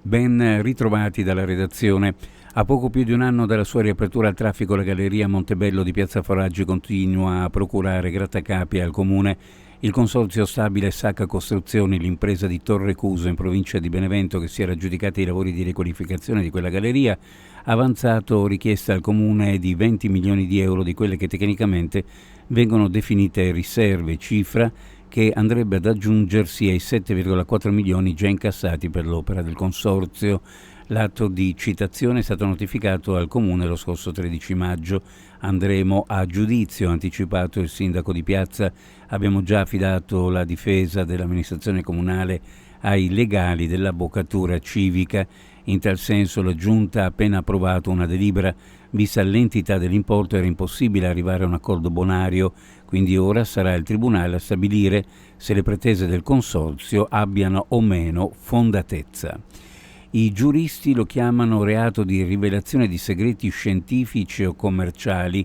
Ben ritrovati dalla redazione. A poco più di un anno dalla sua riapertura al traffico, la galleria Montebello di Piazza Foraggi continua a procurare grattacapi al comune. Il consorzio stabile Sacca Costruzioni, l'impresa di Torrecuso in provincia di Benevento che si era aggiudicata i lavori di riqualificazione di quella galleria, ha avanzato richiesta al comune di 20 milioni di euro di quelle che tecnicamente vengono definite riserve, cifra che andrebbe ad aggiungersi ai 7,4 milioni già incassati per l'opera del consorzio. L'atto di citazione è stato notificato al Comune lo scorso 13 maggio. Andremo a giudizio, ha anticipato il sindaco di Piazza. Abbiamo già affidato la difesa dell'amministrazione comunale ai legali dell'avvocatura civica. In tal senso la Giunta ha appena approvato una delibera. Vista l'entità dell'importo era impossibile arrivare a un accordo bonario, quindi ora sarà il Tribunale a stabilire se le pretese del Consorzio abbiano o meno fondatezza. I giuristi lo chiamano reato di rivelazione di segreti scientifici o commerciali.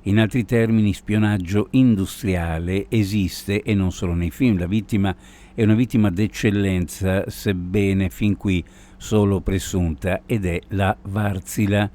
In altri termini, spionaggio industriale esiste e non solo nei film. La vittima è una vittima d'eccellenza, sebbene fin qui solo presunta, ed è la Wärtsilä.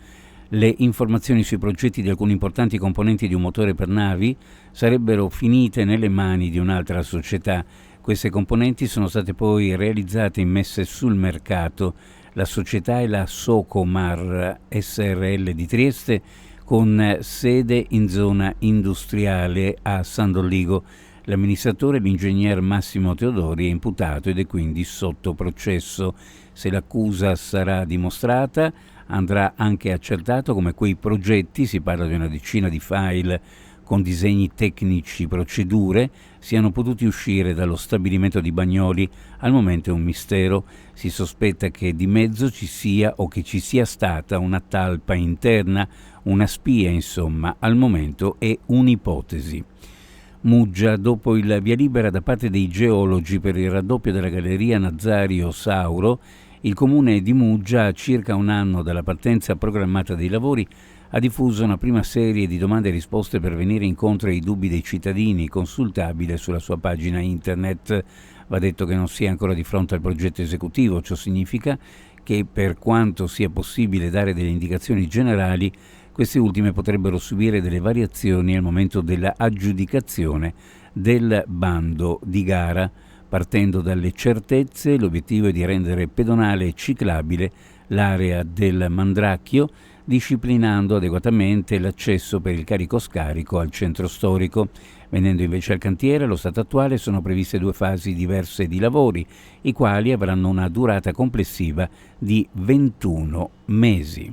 Le informazioni sui progetti di alcuni importanti componenti di un motore per navi sarebbero finite nelle mani di un'altra società. Queste componenti sono state poi realizzate e messe sul mercato. La società è la Socomar SRL di Trieste, con sede in zona industriale a San Dolligo. L'amministratore, l'ingegner Massimo Teodori, è imputato ed è quindi sotto processo. Se l'accusa sarà dimostrata, andrà anche accertato come quei progetti, si parla di una decina di file con disegni tecnici, procedure, siano potuti uscire dallo stabilimento di Bagnoli. Al momento è un mistero. Si sospetta che di mezzo ci sia o che ci sia stata una talpa interna, una spia, insomma. Al momento è un'ipotesi. Muggia, dopo il via libera da parte dei geologi per il raddoppio della galleria Nazario Sauro, il comune di Muggia, a circa un anno dalla partenza programmata dei lavori, ha diffuso una prima serie di domande e risposte per venire incontro ai dubbi dei cittadini, consultabile sulla sua pagina internet. Va detto che non si è ancora di fronte al progetto esecutivo, ciò significa che per quanto sia possibile dare delle indicazioni generali, queste ultime potrebbero subire delle variazioni al momento della aggiudicazione del bando di gara. Partendo dalle certezze, l'obiettivo è di rendere pedonale e ciclabile l'area del Mandracchio, disciplinando adeguatamente l'accesso per il carico-scarico al centro storico. Venendo invece al cantiere, allo stato attuale sono previste 2 fasi diverse di lavori, i quali avranno una durata complessiva di 21 mesi.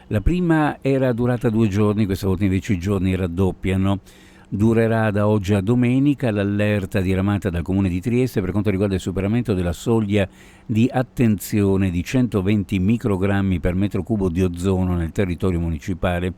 La prima era durata 2 giorni, questa volta invece i giorni raddoppiano. Durerà da oggi a domenica l'allerta diramata dal Comune di Trieste per quanto riguarda il superamento della soglia di attenzione di 120 microgrammi per metro cubo di ozono nel territorio municipale.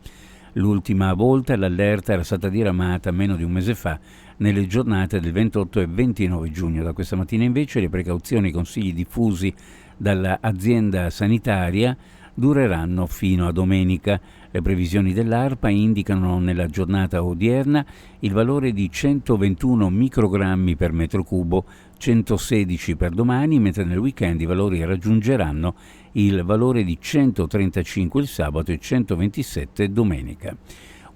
L'ultima volta l'allerta era stata diramata meno di un mese fa, nelle giornate del 28 e 29 giugno. Da questa mattina invece le precauzioni e i consigli diffusi dall'azienda sanitaria dureranno fino a domenica. Le previsioni dell'ARPA indicano nella giornata odierna il valore di 121 microgrammi per metro cubo, 116 per domani, mentre nel weekend i valori raggiungeranno il valore di 135 il sabato e 127 domenica.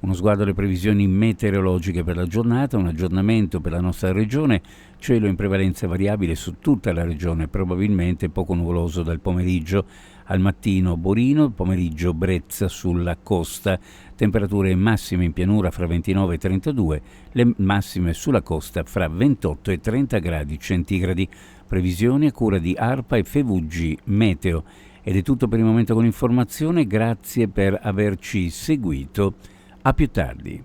Uno sguardo alle previsioni meteorologiche per la giornata, un aggiornamento per la nostra regione, cielo in prevalenza variabile su tutta la regione, probabilmente poco nuvoloso dal pomeriggio. Al mattino Borino, il pomeriggio Brezza sulla costa, temperature massime in pianura fra 29 e 32, le massime sulla costa fra 28 e 30 gradi centigradi. Previsioni a cura di ARPA e FVG Meteo. Ed è tutto per il momento con informazione, grazie per averci seguito. A più tardi.